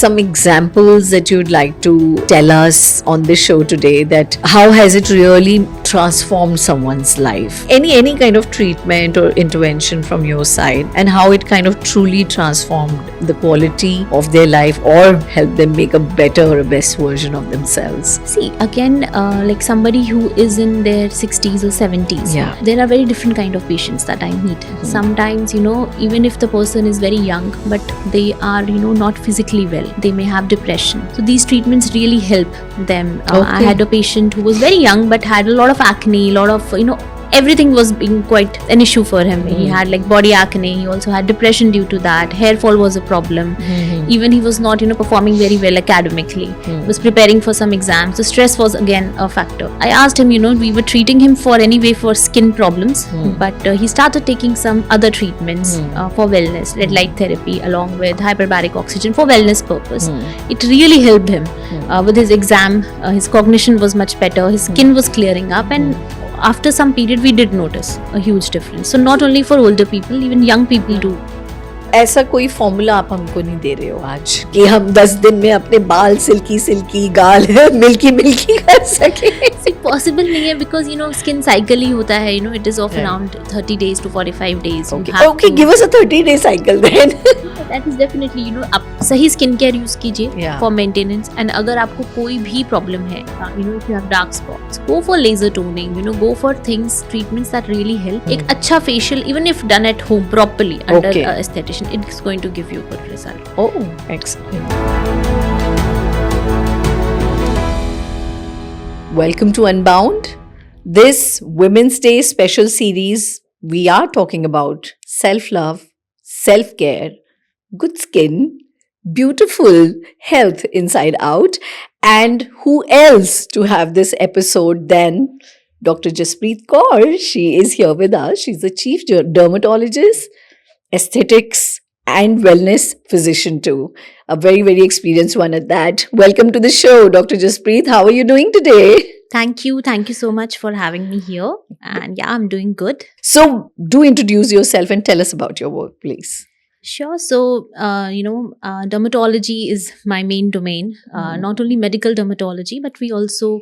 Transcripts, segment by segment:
some examples that you'd like to tell us on this show today, that how has it really transformed someone's life? Any kind of treatment or intervention from your side, and how it kind of truly transformed the quality of their life or helped them make a better or a best version of themselves. See, again, like somebody who is in their 60s or 70s, Yeah. there are very different kind of patients that I meet. Sometimes, even if the person is very young, but they are, not physically well, they may have depression. So these treatments really help them. I Okay. had a patient who was very young, but had a lot of acne, a lot of, everything was being quite an issue for him. He had like body acne. He also had depression due to that. Hair fall was a problem. Even he was not, performing very well academically. He was preparing for some exams. So stress was again a factor. I asked him, we were treating him for skin problems, but he started taking some other treatments for wellness, red light therapy along with hyperbaric oxygen for wellness purpose. It really helped him with his exam. His cognition was much better. His skin was clearing up, and after some period we did notice a huge difference. So not only for older people, even young people too. ऐसा कोई formula आप हमको नहीं दे रहे हो आज कि हम 10 दिन में अपने बाल सिल्की गाल मिल्की कर सके? पॉसिबल नहीं है, बिकॉज स्किन साइकिल ही होता है. It is of around 30 days to 45 days. Okay, give us a 30-day cycle then. That is definitely, आप सही स्किन केयर यूज कीजिए Yeah. For maintenance. एंड अगर आपको कोई भी प्रॉब्लम है, if you have dark spots, go for laser toning, go for things, treatments that really help. एक अच्छा facial, even if done at home properly under Okay. aesthetician, it's going to give you a good result. Oh, excellent. Welcome to Unbound. This Women's Day special series, we are talking about self-love, self-care, good skin, beautiful health inside out, and who else to have this episode than Dr. Jaspreet Kaur. She is here with us. She's the chief dermatologist, aesthetics and wellness physician too. A very, very experienced one at that. Welcome to the show, Dr. Jaspreet. How are you doing today? Thank you so much for having me here. And yeah, I'm doing good. So, do introduce yourself and tell us about your work, please. Sure. So, dermatology is my main domain. Not only medical dermatology, but we also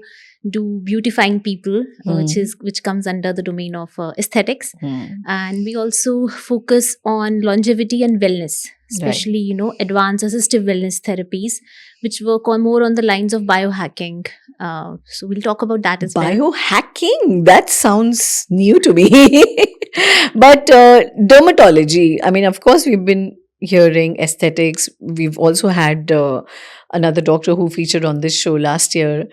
do beautifying people, which comes under the domain of aesthetics. And we also focus on longevity and wellness, especially, advanced assistive wellness therapies, which work on more on the lines of biohacking. So we'll talk about that as well. Biohacking? That sounds new to me. But dermatology, I mean, of course, we've been hearing aesthetics. We've also had another doctor who featured on this show last year.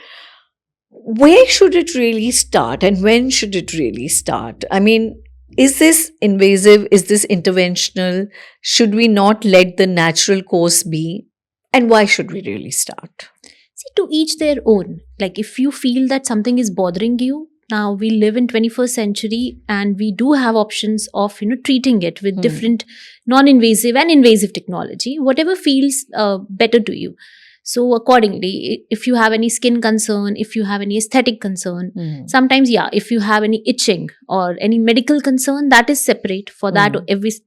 Where should it really start, and when should it really start? I mean, is this invasive? Is this interventional? Should we not let the natural course be? And why should we really start? See, to each their own. Like if you feel that something is bothering you, now we live in 21st century and we do have options of, treating it with different non-invasive and invasive technology, whatever feels better to you. So accordingly, if you have any skin concern, if you have any aesthetic concern, sometimes, if you have any itching or any medical concern, that is separate. For that,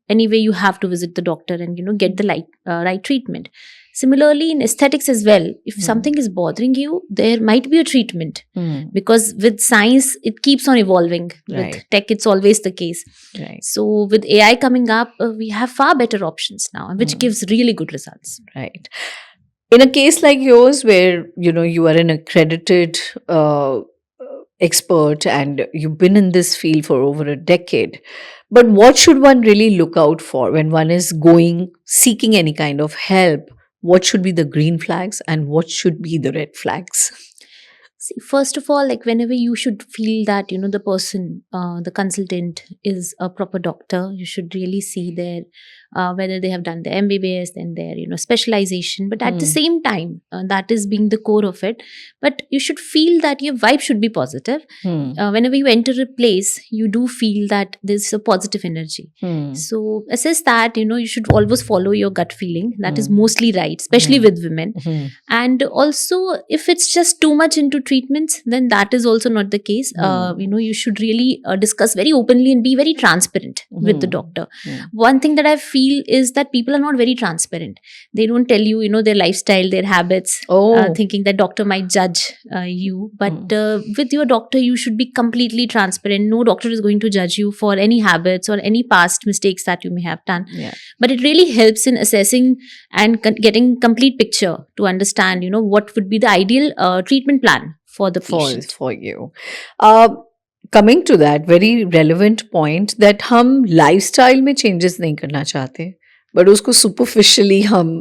anyway, you have to visit the doctor and, get the right treatment. Similarly, in aesthetics as well, if something is bothering you, there might be a treatment. Because with science, it keeps on evolving. Right. With tech, it's always the case. Right. So with AI coming up, we have far better options now, which gives really good results. Right. In a case like yours, where you are an accredited expert and you've been in this field for over a decade, but what should one really look out for when one is seeking any kind of help? What should be the green flags and what should be the red flags? See, first of all, like whenever you should feel that, the person, the consultant is a proper doctor, you should really see their, whether they have done their MBBS and their, specialization. But at the same time, that is being the core of it. But you should feel that your vibe should be positive. Whenever you enter a place, you do feel that there's a positive energy. So assess that, you should always follow your gut feeling. That is mostly right, especially with women. And also, if it's just too much into treatments, then that is also not the case. You should really discuss very openly and be very transparent with the doctor. One thing that I feel is that people are not very transparent. They don't tell you, their lifestyle, their habits, thinking that doctor might judge you. But with your doctor, you should be completely transparent. No doctor is going to judge you for any habits or any past mistakes that you may have done. But it really helps in assessing and getting complete picture to understand, what would be the ideal treatment plan for the patient. For you. Coming to that very relevant point that हम lifestyle में changes नहीं करना चाहते, but उसको superficially हम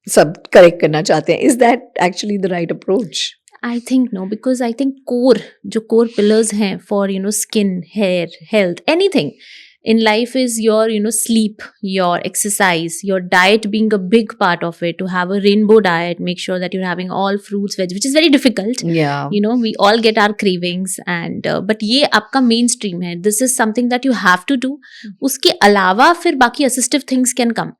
सब correct करना चाहते हैं. Is that actually the right approach? I think no, because I think जो core pillars हैं for, skin, hair, health, anything in life is your, sleep, your exercise, your diet being a big part of it. To have a rainbow diet, make sure that you're having all fruits, veg, which is very difficult. Yeah. We all get our cravings and but ये आपका mainstream है. This is something that you have to do. उसके अलावा फिर बाकी assistive things can come.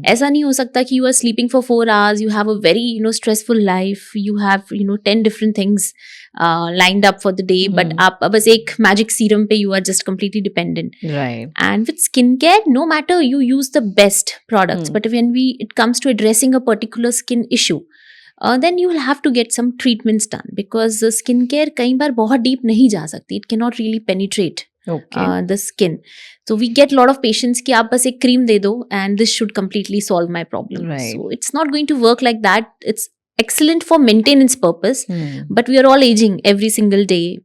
ऐसा नहीं हो सकता कि you are sleeping for 4 hours, you have a very, stressful life, you have, 10 different things lined up for the day, but आप बस एक magic serum पे you are just completely dependent. Right. And with skincare, no matter you use the best products, but when it comes to addressing a particular skin issue, then you will have to get some treatments done, because skincare कई बार बहुत deep नहीं जा सकती. It cannot really penetrate the skin. So we get a lot of patients कि आप बस एक cream दे दो and this should completely solve my problem. Right. So it's not going to work like that. It's excellent for maintenance purpose, but we are all aging every single day.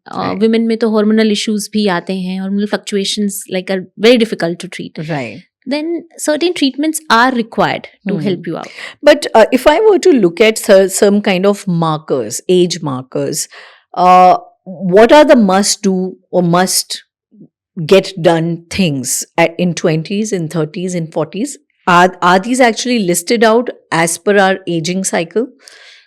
Women में तो hormonal issues भी आते हैं, hormonal fluctuations are very difficult to treat. Right. Then certain treatments are required to help you out. But if I were to look at some kind of markers, age markers, what are the must do or must get done things in 20s, in 30s, in 40s? Are these actually listed out as per our aging cycle?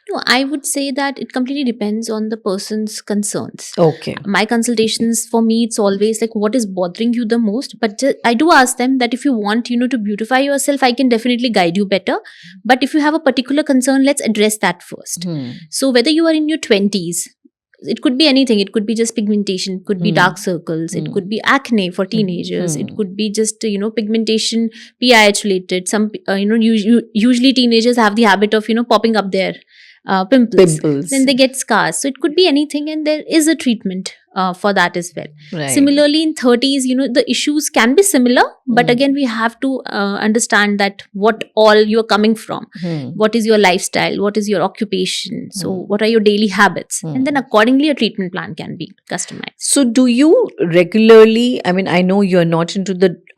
No, I would say that it completely depends on the person's concerns. Okay. My consultations, for me, it's always like what is bothering you the most. But I do ask them that if you want, to beautify yourself, I can definitely guide you better. But if you have a particular concern, let's address that first. So whether you are in your 20s, it could be anything. It could be just pigmentation. It could be dark circles. It could be acne for teenagers. It could be just, pigmentation, PIH related. Some, usually teenagers have the habit of, popping up their pimples. Then they get scars. So it could be anything, and there is a treatment for that as well. Right. Similarly, in 30s, the issues can be similar, but again, we have to understand that what all you're coming from. What is your lifestyle? What is your occupation? So what are your daily habits? And then accordingly, a treatment plan can be customized. So do you regularly, I know you're not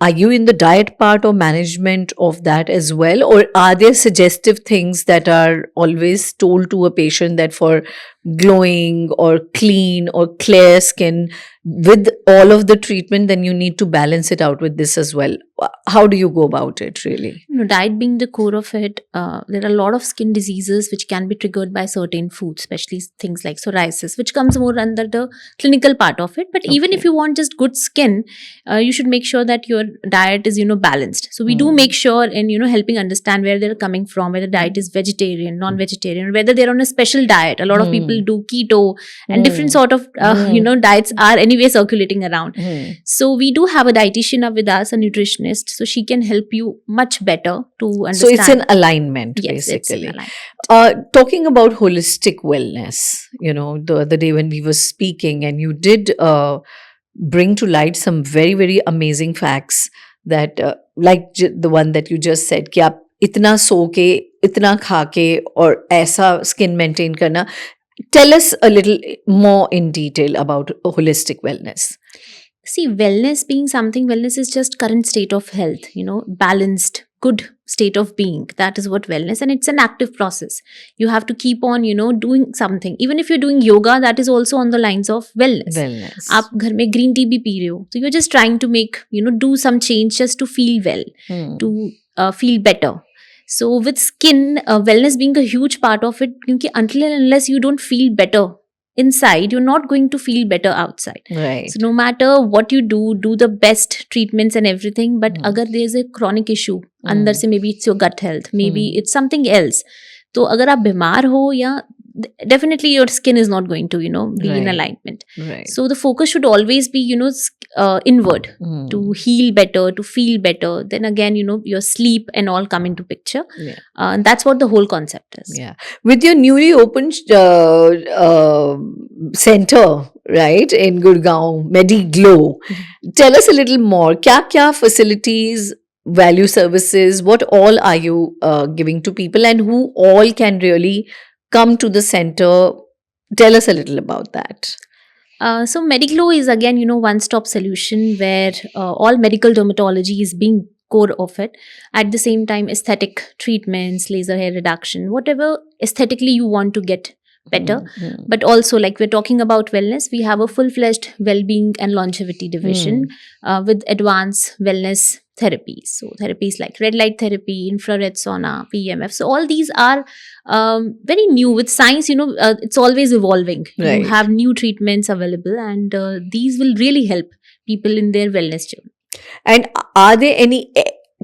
are you in the diet part or management of that as well? Or are there suggestive things that are always told to a patient that for glowing or clean or clear skin, with all of the treatment, then you need to balance it out with this as well? How do you go about it really? Diet being the core of it, there are a lot of skin diseases which can be triggered by certain foods, especially things like psoriasis, which comes more under the clinical part of it. But even if you want just good skin, you should make sure that your diet is, balanced. So we do make sure in, helping understand where they're coming from, whether diet is vegetarian, non-vegetarian, or whether they're on a special diet. A lot of people do keto and different sort of, diets are anyway circulating around. So we do have a dietitian up with us, a nutritionist, so she can help you much better to understand. So it's an alignment, basically. It's an alignment. Talking about holistic wellness, the other day when we were speaking, and you did bring to light some very, very amazing facts that, like the one that you just said, कि आप इतना सो के, इतना खा के और ऐसा skin maintain करना. Tell us a little more in detail about holistic wellness. See, wellness is just current state of health, balanced, good state of being. That is what wellness, and it's an active process. You have to keep on, doing something. Even if you're doing yoga, that is also on the lines of wellness. आप घर में green tea भी P रहे हो, so you're just trying to make, do some change just to feel well, to feel better. So with skin, wellness being a huge part of it, because until and unless you don't feel better inside, you're not going to feel better outside. Right. So no matter what you do the best treatments and everything, but agar there's a chronic issue, अंदर से maybe it's your gut health, maybe it's something else. तो अगर आप बीमार हो या definitely your skin is not going to, be in Right. alignment. Right. So the focus should always be, inward, Mm. to heal better, to feel better. Then again, your sleep and all come into picture. Yeah. And that's what the whole concept is. Yeah. With your newly opened center, right, in Gurgaon, MediGlow, tell us a little more. Kya facilities, value services, what all are you giving to people, and who all can really come to the center? Tell us a little about that. So MediGlow is again, one-stop solution where all medical dermatology is being core of it. At the same time, aesthetic treatments, laser hair reduction, whatever aesthetically you want to get better. Mhm. But also, like we're talking about wellness, we have a full-fledged well-being and longevity division with advanced wellness therapies. So therapies like red light therapy, infrared sauna, PMF. So all these are very new. With science, it's always evolving. Right. You have new treatments available, and these will really help people in their wellness journey. And are there any,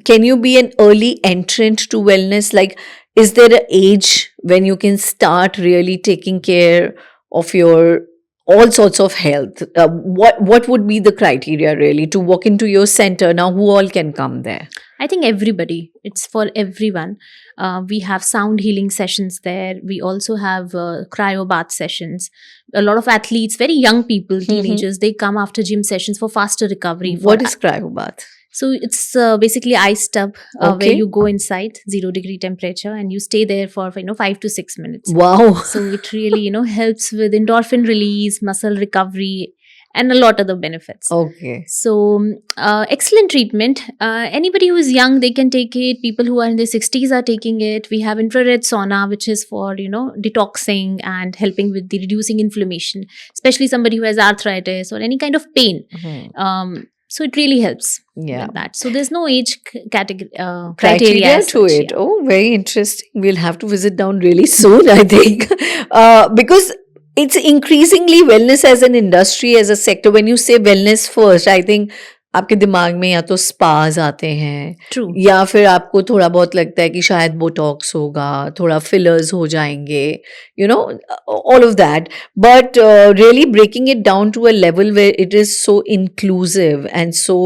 can you be an early entrant to wellness? Like, is there an age when you can start really taking care of your all sorts of health? What would be the criteria really to walk into your center? Now, who all can come there? I think everybody, it's for everyone. We have sound healing sessions there. We also have cryo bath sessions. A lot of athletes, very young people, teenagers, they come after gym sessions for faster recovery. What is cryobath? So it's basically ice tub where Okay. you go inside 0-degree temperature and you stay there for 5 to 6 minutes. Wow. So it really helps with endorphin release, muscle recovery, and a lot of the benefits. Okay. So excellent treatment. Anybody who is young, they can take it. People who are in their 60s are taking it. We have infrared sauna, which is for detoxing and helping with the reducing inflammation, especially somebody who has arthritis or any kind of pain. Mhm. So it really helps Yeah. with that. So there's no age category criteria Criteria as to such, it. yeah. Oh, very interesting. We'll have to visit down really soon, I think, because it's increasingly wellness as an industry, as a sector. When you say wellness first, I think आपके दिमाग में या तो spas आते हैं True. या फिर आपको थोड़ा बहुत लगता है कि शायद बोटॉक्स होगा, थोड़ा फिलर्स हो जाएंगे, all of that. But really breaking it down to a level where it is so inclusive and so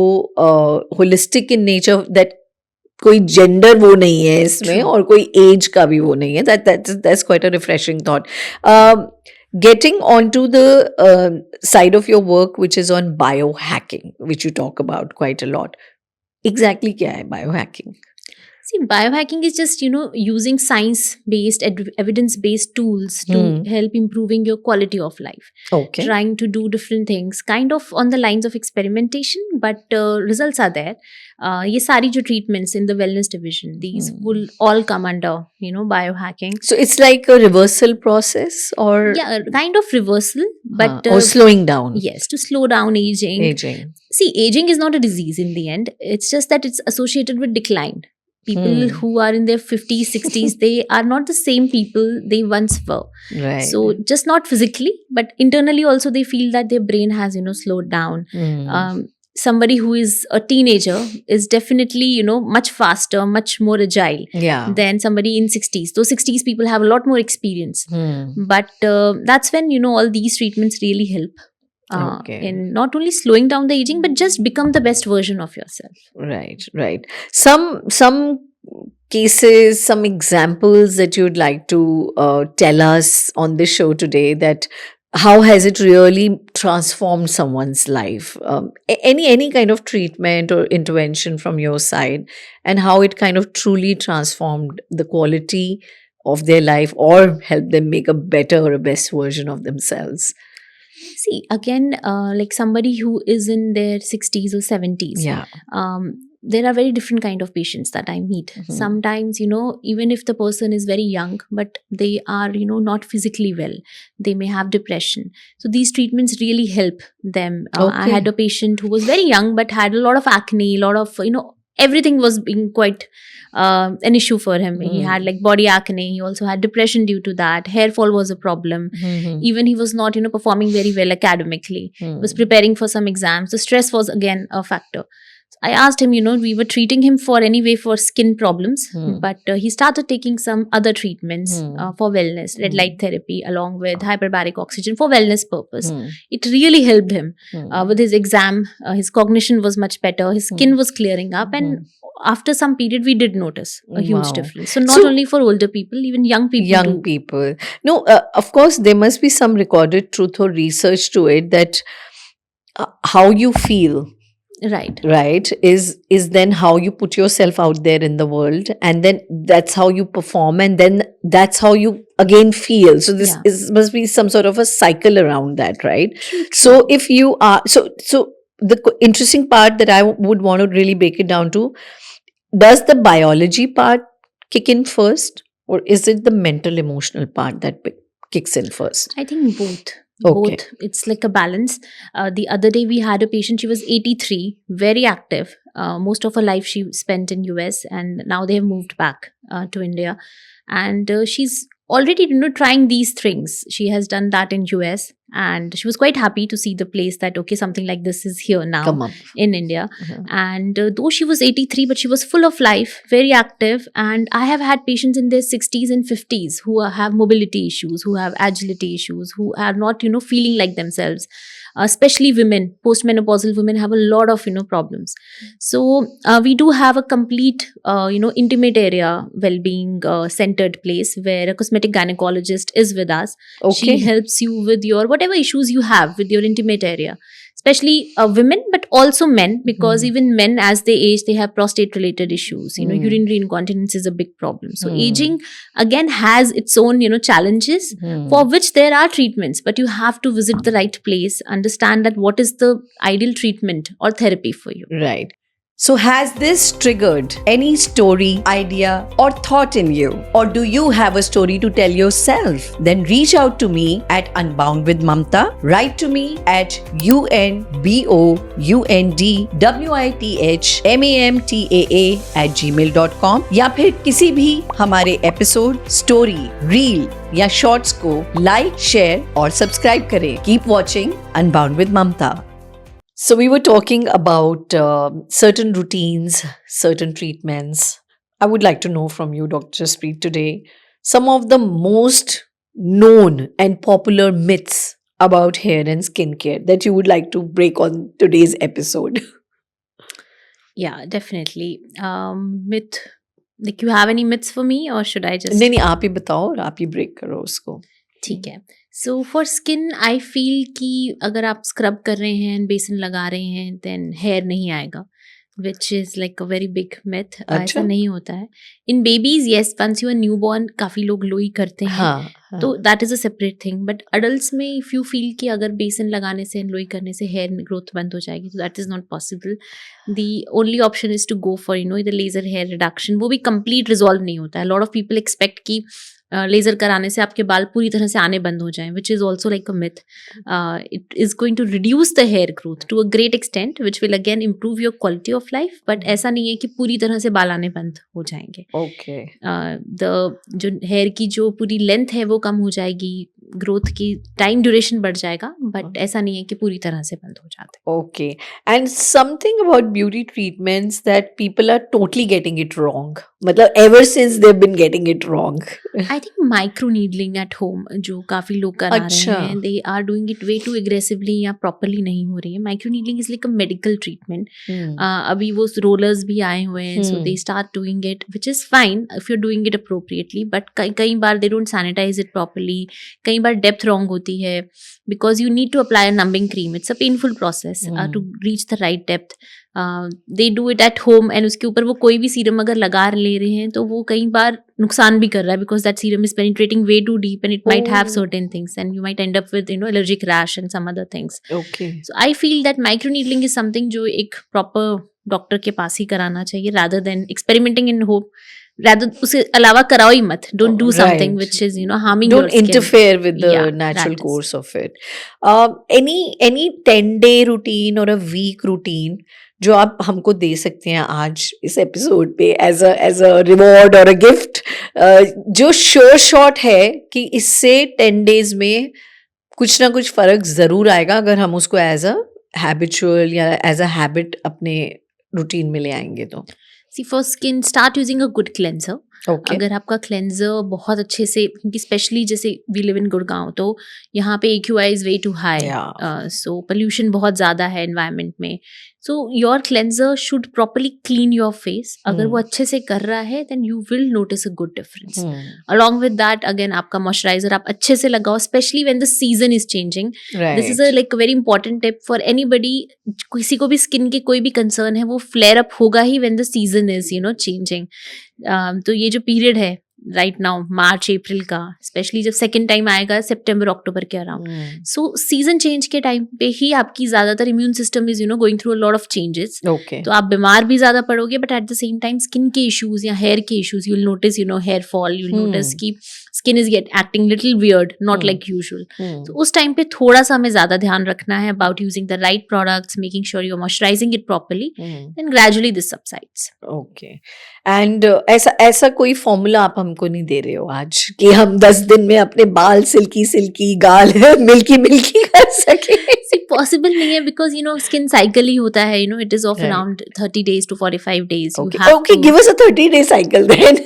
holistic in nature that कोई जेंडर वो नहीं है इसमें True. और कोई एज का भी वो नहीं है. That's quite a refreshing thought. Getting onto the side of your work, which is on biohacking, which you talk about quite a lot. Exactly क्या है biohacking? See, biohacking is just, using science-based, evidence-based tools to help improving your quality of life. Okay. Trying to do different things, kind of on the lines of experimentation, but results are there. Ye sari jo treatments in the wellness division, these will all come under, biohacking. So it's like a reversal process or Yeah, kind of reversal, but or slowing down yes, to slow down aging. aging. See, aging is not a disease in the end. It's just that it's associated with decline. People who are in their 50s, 60s, they are not the same people they once were. Right. So just not physically, but internally also they feel that their brain has, slowed down. Somebody who is a teenager is definitely, much faster, much more agile yeah. than somebody in 60s. Those 60s people have a lot more experience. But that's when, all these treatments really help. Okay. In not only slowing down the aging, but just become the best version of yourself. Right. Some cases, some examples that you'd like to tell us on this show today, that how has it really transformed someone's life? Any kind of treatment or intervention from your side, and how it kind of truly transformed the quality of their life or helped them make a better or a best version of themselves. See, again, like somebody who is in their 60s or 70s, Yeah. there are very different kind of patients that I meet. Sometimes, even if the person is very young, but they are, not physically well, they may have depression. So these treatments really help them. I Okay. had a patient who was very young, but had a lot of acne, a lot of, everything was being quite an issue for him. He had like body acne. He also had depression due to that. Hair fall was a problem. Even he was not, performing very well academically. He was preparing for some exams. The stress was again a factor. So I asked him, we were treating him for anyway for skin problems, Hmm. but he started taking some other treatments Hmm. for wellness, red light therapy along with hyperbaric oxygen for wellness purpose. Hmm. It really helped him. Hmm. With his exam, his cognition was much better, his skin was clearing up, and after some period we did notice a huge Wow. difference. So not So- only for older people, even young people Young do. people. No, of course, there must be some recorded truth or research to it that how you feel, Right. right, is then how you put yourself out there in the world, and then that's how you perform, and then that's how you again feel. So this Yeah. must be some sort of a cycle around that, right? True, So if you are so the interesting part that I would want to really break it down to, does the biology part kick in first, or is it the mental emotional part that kicks in first? I think both. Okay. Both. It's like a balance. The other day we had a patient. She was 83, very active. Most of her life she spent in US, and now they have moved back to India. And she's already trying these things. She has done that in US, and she was quite happy to see the place that okay, something like this is here now Come up. in India. Mhm. And though she was 83, but she was full of life, very active. And I have had patients in their 60s and 50s who have mobility issues, who have agility issues, who are not, feeling like themselves. Especially women, postmenopausal women have a lot of, problems. So we do have a complete, intimate area well-being centered place where a cosmetic gynecologist is with us. She Okay. helps you with your whatever issues you have with your intimate area, especially women, but also men, because even men as they age, they have prostate related issues. Urinary incontinence is a big problem. So aging again has its own, challenges for which there are treatments, but you have to visit the right place, understand that what is the ideal treatment or therapy for you. Right. So, has this triggered any story, idea, or thought in you? Or do you have a story to tell yourself? Then reach out to me at Unbound with Mamta. Write to me at unboundwithamtaa@gmail.com या फिर किसी भी हमारे episode, story, reel या shorts को like, share और subscribe करें. Keep watching Unbound with Mamta. So we were talking about certain routines, certain treatments. I would like to know from you, Dr. Jaspreet, today some of the most known and popular myths about hair and skincare that you would like to break on today's episode. Yeah, definitely. Myth. Like, you have any myths for me, or should I just? नहीं नहीं, आप ही बताओ और आप ही break करो उसको. ठीक है. So for skin I feel कि अगर आप स्क्रब कर रहे हैं, बेसन लगा रहे हैं, देन हेयर नहीं आएगा, which is like a very big myth. अच्छा. ऐसा नहीं होता है. In babies yes, once you are new born काफ़ी लोग लोई करते हैं, हाँ, तो that is a separate thing. But adult में इफ़ यू फील कि अगर बेसन लगाने से, लोई करने से हेयर ग्रोथ बंद हो जाएगी, तो that is not possible. The only option is to go for the laser hair reduction. वो भी कंप्लीट रिजॉल्व नहीं होता है. लॉट ऑफ पीपल एक्सपेक्ट कि लेजर कराने से आपके बाल पूरी तरह से आने बंद हो जाएं, which is also like a myth. It is going to reduce the hair growth to a great extent, which will again improve your quality of life. But ऐसा नहीं है कि पूरी तरह से बाल आने बंद हो जाएंगे. Okay. जो हेयर की जो पूरी लेंथ है वो कम हो जाएगी, ग्रोथ की टाइम ड्यूरेशन बढ़ जाएगा, बट ऐसा नहीं है कि पूरी तरह से बंद हो जाते. Okay. And something about beauty treatments that people are totally getting it wrong. मतलब ever since they've been getting it wrong. I think micro needling at home जो काफी लोग करा अच्छा. रहे हैं, they are doing it way too aggressively या properly नहीं हो रही है. Micro needling is like a medical treatment. अभी वो रोलर्स भी आए हुए हैं, so they start doing it, which is fine if you are doing it appropriately. But कई बार they don't sanitise it properly. कई बार डेप्थ रॉन्ग होती है, because you need to apply a numbing cream. It's a painful process to reach the right depth. They do it at home, and उसके ऊपर वो कोई भी सीरम अगर लगा ले रहे हैं तो वो कई बार नुकसान भी कर रहा है, because that serum is penetrating way too deep and it might have certain things and you might end up with allergic rash and some other things. Okay. So I feel that micro needling is something जो एक proper doctor के पास ही कराना चाहिए, rather than experimenting in home. Rather उसके अलावा कराओ ही मत. Don't do something Right. which is harming Don't your skin. interfere with the Yeah, natural that is. course of it. Any 10-day routine or a week routine जो आप हमको दे सकते हैं आज इस एपिसोड पे एज अ रिवॉर्ड और a gift, जो श्योर शॉट है कि इससे 10 days में कुछ ना कुछ फर्क जरूर आएगा अगर हम उसको एज अ हैबिचुअल या एज अ हैबिट अपने रूटीन में ले आएंगे तो? See for skin start using a good cleanser. Okay. अगर आपका क्लेंजर बहुत अच्छे से, क्योंकि स्पेशली जैसे वी लिव इन गुड़गांव, तो यहाँ पे AQI is way too high, so pollution बहुत ज़्यादा है एनवायरनमेंट में. So your cleanser should properly clean your face. अगर वो अच्छे से कर रहा है then you will notice a good difference. Along with that again आपका मॉइस्चराइजर आप अच्छे से लगाओ, specially when the season is changing. This is a like very important tip for anybody. किसी को भी स्किन के कोई भी कंसर्न है वो फ्लेयर अप होगा ही when the season is changing. तो ये जो पीरियड है राइट नाउ, मार्च अप्रैल का, स्पेशली जब सेकेंड टाइम आएगा सितंबर अक्टूबर के अराउंड, सो सीजन चेंज के टाइम पे ही आपकी ज्यादातर immune system is going through a lot of changes. तो आप बीमार भी ज्यादा पड़ोगे, but at the same time skin के इश्यूज या हेयर के issues, you will notice hair fall, you will notice की skin is get acting little weird, not like usual. तो उस टाइम पे थोड़ा सा हमें ज्यादा ध्यान रखना है about using the right products, making sure you are moisturising it properly, then gradually this subsides. Okay. And ऐसा कोई फॉर्मूला आप हमको नहीं दे रहे हो आज कि हम 10 दिन में अपने बाल सिल्की सिल्की, गाल मिल्की मिल्की कर सके? पॉसिबल नहीं है, बिकॉज स्किन साइकिल ही होता है, it is of around 30 days to 45 days. Okay, give us a 30-day cycle then.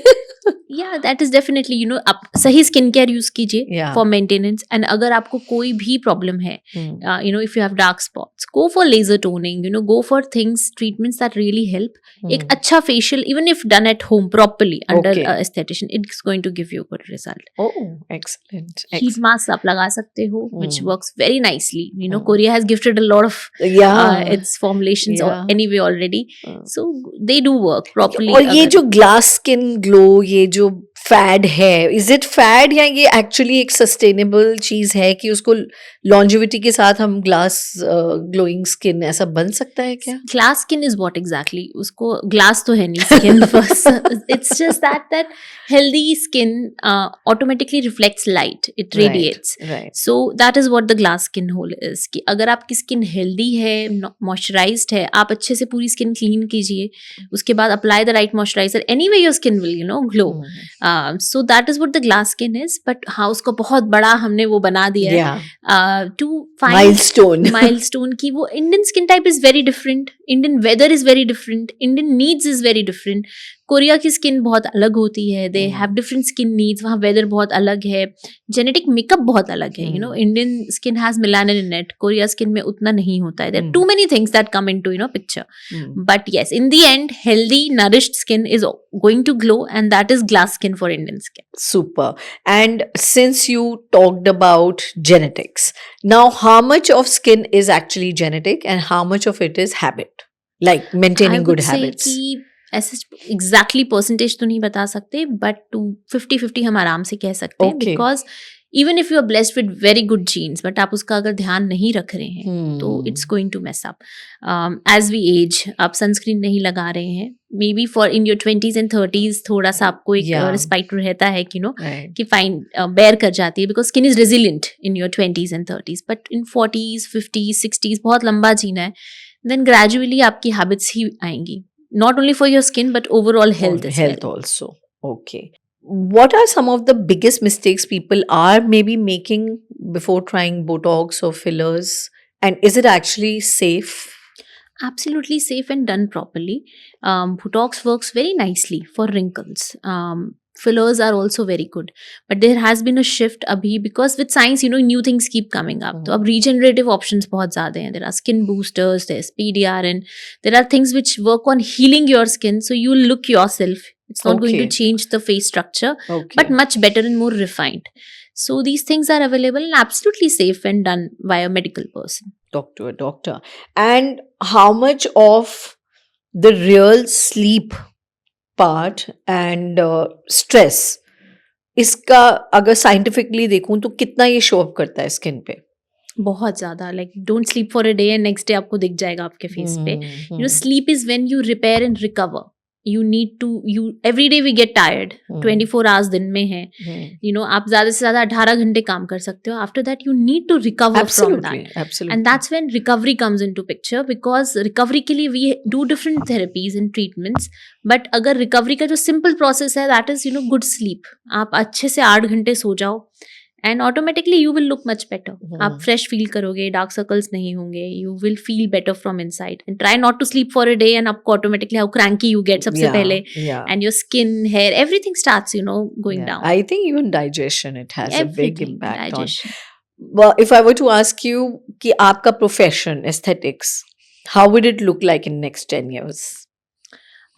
Yeah, that is definitely, आप सही स्किन केयर यूज कीजिए फॉर मेंटेनेंस. एंड अगर आपको कोई भी प्रॉब्लम है, if you have dark spots, go for laser toning, go for things, treatments that really help. एक अच्छा facial, even if done at home properly under aesthetician, it's going to give you good result. Excellent. Heat mask आप लगा सकते हो, which works very nicely. Korea has gifted a lot of its formulations anyway already, so they do work properly. और ये जो glass skin glow, ये जो fed है, इज इट फैड या ये एक्चुअली एक सस्टेनेबल चीज है कि उसको लॉन्जिविटी के साथ हम ग्लास ग्लोइंग स्किन ऐसा बन सकता है क्या? Glass skin is what exactly? उसको ग्लास तो है नहीं skin. It's just that healthy skin automatically reflects light, it radiates. So that is what the glass skin whole is, कि अगर आपकी स्किन हेल्दी है, मॉइस्चराइज्ड है, आप अच्छे से पूरी स्किन क्लीन कीजिए, उसके बाद apply the right moisturiser, anyway your skin will glow. So that is what the glass skin is. But हाँ, उसको बहुत बड़ा हमने वो बना दिया है to find milestone की वो Indian skin type is very different, Indian weather is very different, Indian needs is very different. Korea की स्किन बहुत अलग होती है, they have different skin needs, वहाँ वेदर बहुत अलग है, जेनेटिक मेकअप बहुत अलग है. Indian skin has melanin in it, Korea skin में उतना नहीं होता है. There are too many things that come into picture. But yes, in the end healthy nourished skin is going to glow, and that is glass skin for Indian skin. Super. And since you talked about genetics, now how much of skin is actually genetic and how much of it is habit, like maintaining good habits? ऐसे exactly percentage तो नहीं बता सकते, but 50-50 हम आराम से कह सकते हैं. Because even if you are blessed with very good genes, but आप उसका अगर ध्यान नहीं रख रहे हैं तो it's going to mess up. As we age, आप सनस्क्रीन नहीं लगा रहे हैं, maybe for in your 20s and 30s थोड़ा सा आपको एक रिस्पाइट रहता है कि कि फाइन बेयर कर जाती है, because skin is resilient in your 20s and 30s. But in 40s, 50s, 60s बहुत लंबा जीना है, देन ग्रेजुअली आपकी हैबिट्स ही आएंगी. Not only for your skin, but overall health as well. Also. Okay. What are some of the biggest mistakes people are maybe making before trying Botox or fillers? And is it actually safe? Absolutely safe and done properly. Botox works very nicely for wrinkles. Fillers are also very good, but there has been a shift abhi, because with science new things keep coming up. So ab regenerative options bahut zyada hain. There are skin boosters, there's PDRN, there are things which work on healing your skin, so you look yourself. It's not going to change the face structure, but much better and more refined. So these things are available and absolutely safe when done by a medical person. Talk to a doctor. And how much of the real sleep part and stress, इसका अगर scientifically देखूं तो कितना ये show up करता है skin पे? बहुत ज्यादा. Like don't sleep for a day and next day आपको दिख जाएगा आपके फेस पे. Sleep is when you repair and recover. You need to, every day we get tired. 24 hours दिन में है. आप ज्यादा से ज्यादा 18 घंटे काम कर सकते हो. After that you need to recover from that. Absolutely. And that's when recovery comes into picture, because recovery के लिए we do different therapies and treatments. But अगर recovery का जो simple process है, that is good sleep. आप अच्छे से 8 घंटे सो जाओ and automatically you will look much better. Hmm. आप fresh feel करोगे, dark circles नहीं होंगे, you will feel better from inside. And try not to sleep for a day and आपको automatically how cranky you get सबसे Yeah, पहले, yeah. and your skin, hair, everything starts, you know, going Yeah. down. I think even digestion, it has a big Everything, impact on. digestion. Well, if I were to ask you कि आपका profession, aesthetics, how would it look like in next 10 years?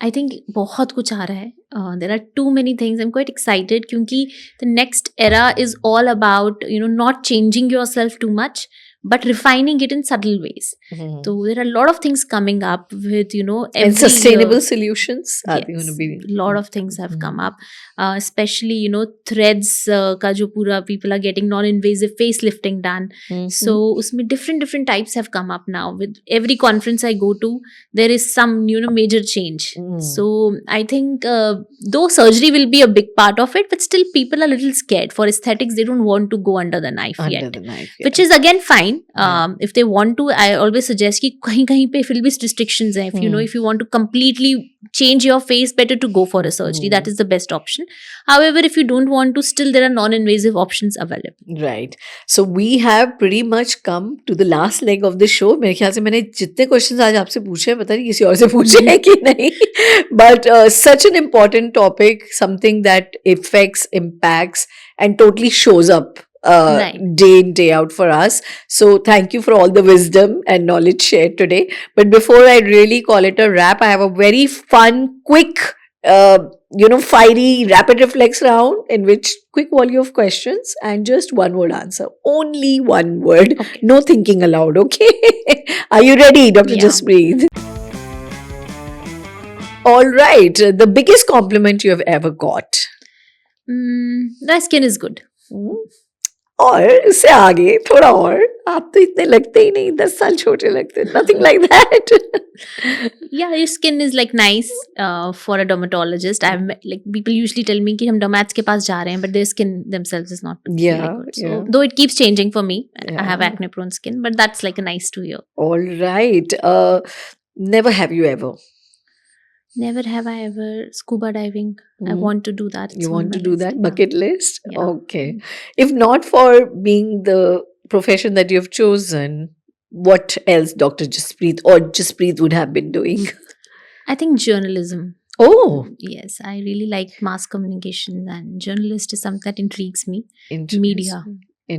I think बहुत कुछ आ रहा है. There are too many things. I'm quite excited क्योंकि the next era is all about, you know, not changing yourself too much, but refining it in subtle ways. Mhm. So there are a lot of things coming up with, you know, every And sustainable year. solutions are they going to Yes, be? a lot of things have Mhm. come up, especially, you know, threads का जो पूरा people are getting non-invasive facelifting done. Mhm. So उसमें different types have come up now. With every conference I go to, there is some, you know, major change. Mm. So I think though surgery will be a big part of it, but still people are a little scared. For aesthetics, they don't want to go under the knife Under yet. the knife, Which is again fine. Yeah. If they want to, I always suggest कि कहीं पे फिर भी restrictions हैं. If you know, if you want to completely change your face, better to go for a surgery. That is the best option. However, if you don't want to, still there are non-invasive options available. Right. So we have pretty much come to the last leg of the show. मेरे ख्याल से मैंने जितने questions आज आपसे पूछे हैं, पता नहीं किसी और से पूछे हैं कि नहीं. But such an important topic, something that affects, impacts, and totally shows up Right. day in, day out for us. So thank you for all the wisdom and knowledge shared today. But before I really call it a wrap, I have a very fun, quick, fiery rapid reflex round in which quick volley of questions and just one word answer. Only one word. Okay. No thinking aloud, okay? Are you ready, Dr. Yeah. Jasprit? All right. The biggest compliment you have ever got. My skin is good. और इससे आगे थोड़ा और आप तो इतने लगते ही नहीं 10 साल छोटे लगते nothing like that. Yeah, your skin is like nice for a dermatologist. I've met, like people usually tell me कि हम dermats के पास जा रहे हैं, but their skin themselves is not Yeah, very good. So yeah. though it keeps changing for me, I have Yeah. acne prone skin, but that's like a nice to hear. All right. Never have you ever. Never have I ever scuba diving. I Mhm. want to do that. It's You on want my to do list, that yeah. bucket list? Yeah. Okay. If not for being the profession that you've chosen, what else Dr. Jasprit or Jasprit would have been doing? I think journalism. Oh, Yes, I really like mass communication, and journalist is something that intrigues me. interesting. Media.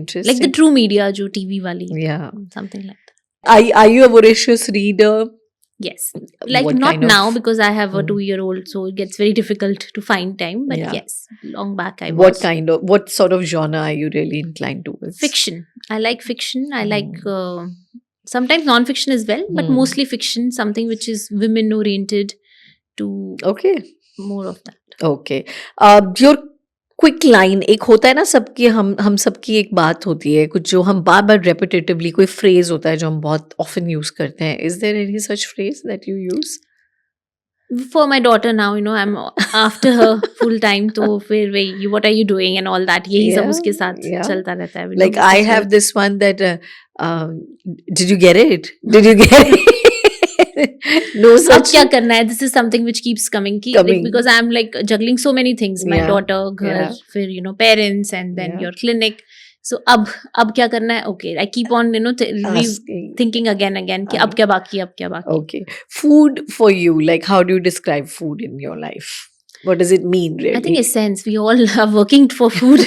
Interesting. Like the true media, jo TV wali. Yeah. Something like that. Are you a voracious reader? Yes. Like What not kind of- now because I have a Hmm. 2-year-old, so it gets very difficult to find time. But Yeah. yes, long back I What was. what sort of genre are you really inclined towards? Fiction. I like fiction. I like Hmm. sometimes non-fiction as well, but Hmm. mostly fiction, something which is women-oriented to Okay. more of that. Okay. Your quick line, एक होता है ना सबकी हम सबकी एक बात होती है कुछ जो हम बार बार repetitively कोई phrase होता है जो हम बहुत often use करते हैं. Is there any such phrase that you use? For my daughter now, you know, I'm after her full time. तो फिर वही what are you doing and all that. यही सब Yeah, उसके साथ yeah. चलता रहता है. Like I have this one that did you get it? Did you get it? No अब such. क्या करना है? This is something which keeps coming. Like, Coming. because I'm like juggling so many things. My Yeah, daughter, घर, yeah. फिर you know parents and then Yeah. your clinic. So अब क्या करना है? Okay, I keep on you know Asking. thinking again कि अब क्या बाकी है, अब क्या बाकी है. Okay. Food for you, like how do you describe food in your life? What does it mean really? I think essence. We all are working for food.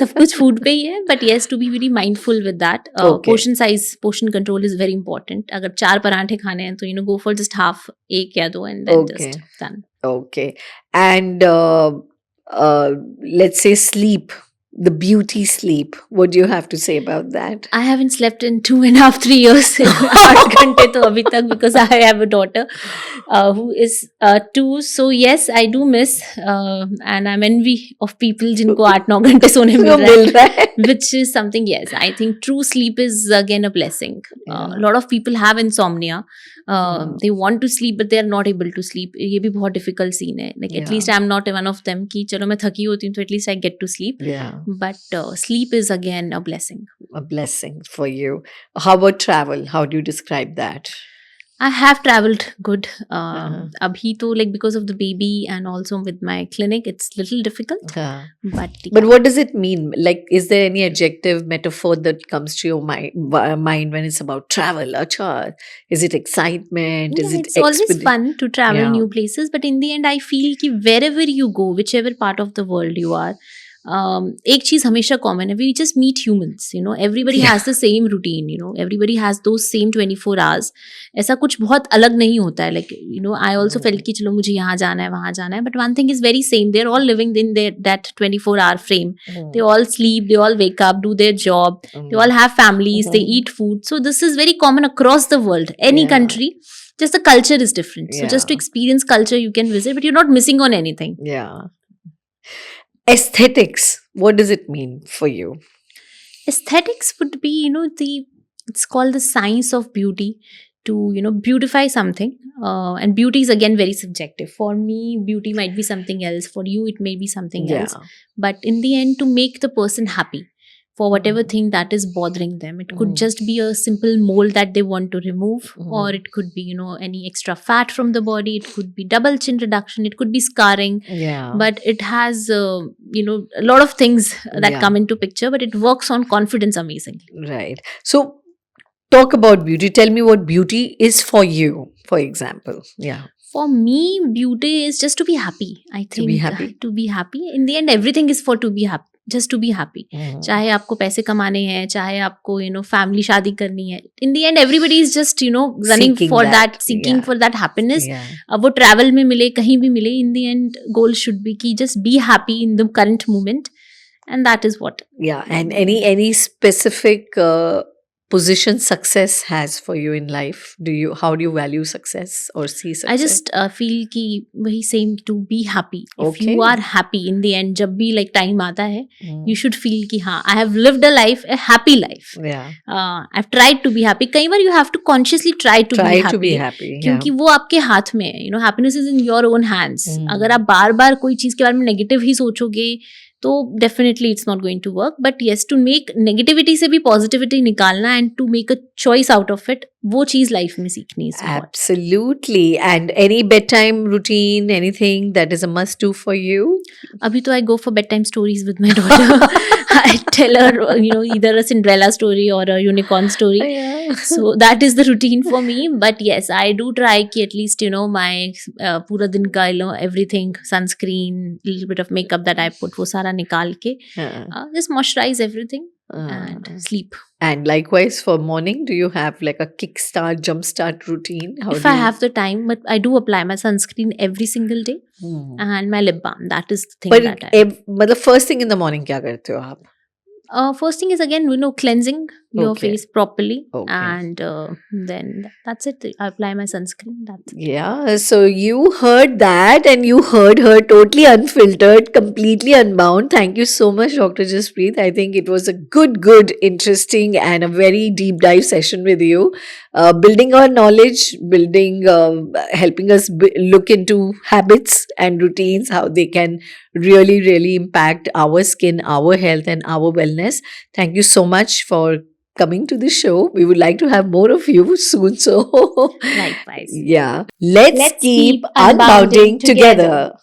सब कुछ food पे ही है. But yes, to be very mindful with that. Okay. Portion size, portion control is very important. अगर 4 पराठे खाने हैं तो you know go for just half, एक या दो and then Okay. just done. Okay. And let's say sleep, the beauty sleep. What do you have to say about that? I haven't slept in 2.5, 3 years. 8 घंटे तो अभी तक because I have a daughter who is 2. So yes, I do miss and I'm envy of people जिनको 8-9 घंटे सोने मिल जो रहा मिल रहा है. है. Which is something, yes. I think true sleep is again a blessing. Yeah. A lot of people have insomnia. They want to sleep but they are not able to sleep. ये भी बहुत difficult scene है. Like at Yeah. least I'm not one of them कि चलो मैं थकी होती हूँ तो at least I get to sleep. Yeah. But sleep is again a blessing. A blessing for you. How about travel? How do you describe that? I have traveled good. Uh-huh. Abhi to like because of the baby and also with my clinic, it's little difficult. Uh, But but what does it mean? Like, is there any adjective metaphor that comes to your mind when it's about travel? Acha, is it excitement? Is yeah, it it's always fun to travel Yeah. new places, but in the end I feel कि wherever you go, whichever part of the world you are, एक चीज हमेशा common है, we just meet humans, you know, everybody Yeah. has the same routine, you know, everybody has those same 24 hours. ऐसा कुछ बहुत अलग नहीं होता है, like you know, I also felt कि चलो मुझे यहाँ जाना है वहाँ जाना है, but one thing is very same, they're all living in their that 24-hour frame. They all sleep, they all wake up, do their job, they all have families, they eat food. So this is very common across the world, any Yeah. country, just the culture is different. So just to Yeah. experience culture you can visit, but you're not missing on anything. Yeah. Aesthetics. What does it mean for you? Aesthetics would be, you know, it's called the science of beauty, to, you know, beautify something. And beauty is again very subjective. For me, beauty might be something else, for you it may be something else, but in the end, to make the person happy for whatever thing that is bothering them. It could just be a simple mole that they want to remove, or it could be, you know, any extra fat from the body, it could be double chin reduction, it could be scarring. Yeah. But it has you know, a lot of things that Yeah. come into picture, but it works on confidence amazingly. Right. So, talk about beauty. Tell me what beauty is for you, for example. Yeah. For me, beauty is just to be happy. I think be happy. to be happy. In the end, everything is for to be happy. Just to be happy. चाहे आपको पैसे कमाने हैं, चाहे आपको, you know, family शादी करनी है. In the end, everybody is just, you know, running Seeking for that. seeking Yeah. for that happiness. Yeah. अब वो travel में मिले, कहीं भी मिले, in the end, goal should be कि just be happy in the current moment, and that is what. Yeah. And any specific position success has for you in life? How do you value success or see success? I just feel कि वही same, to be happy. If Okay. you are happy in the end, जब भी like time आता है, Mm. you should feel कि हाँ, I have lived a life, a happy life. Yeah. I've tried to be happy. कई बार you have to consciously try to Try be happy. to be happy. क्योंकि वो आपके हाथ में है. You know, happiness is in your own hands. Mm. अगर आप बार बार कोई चीज के बारे में नेगेटिव ही सोचोगे, तो definitely it's not going to work. But yes, to make negativity से भी positivity निकालना and to make a choice out of it, वो चीज लाइफ में सीखनी is important. Absolutely. And any bedtime routine, anything that is a must do for you? अभी तो I go for bedtime stories with my daughter. I tell her, you know, either a Cinderella story or a unicorn story. Yeah. So that is the routine for me. But yes, I do try कि at least, you know, my पूरा दिन का, you know, everything, sunscreen, little bit of makeup that I put, वो सारा निकाल के just moisturize everything and sleep. And likewise for morning, do you have like a kickstart, jumpstart routine? How If do I you- have the time, but I do apply my sunscreen every single day Hmm. and my lip balm. That is the thing But that I. मतलब first thing in the morning क्या करते हो आप? First thing is again, you know, cleansing your Okay. face properly, Okay. and then that's it. I apply my sunscreen. That's it. Yeah, so you heard that and you heard her totally unfiltered, completely unbound. Thank you so much, Dr. Jaspreet. I think it was a good, interesting and a very deep dive session with you. Building our knowledge, helping us look into habits and routines, how they can really impact our skin, our health and our wellness. Thank you so much for coming to the show. We would like to have more of you soon. So, Likewise. yeah. Let's keep unbounding unbounding together.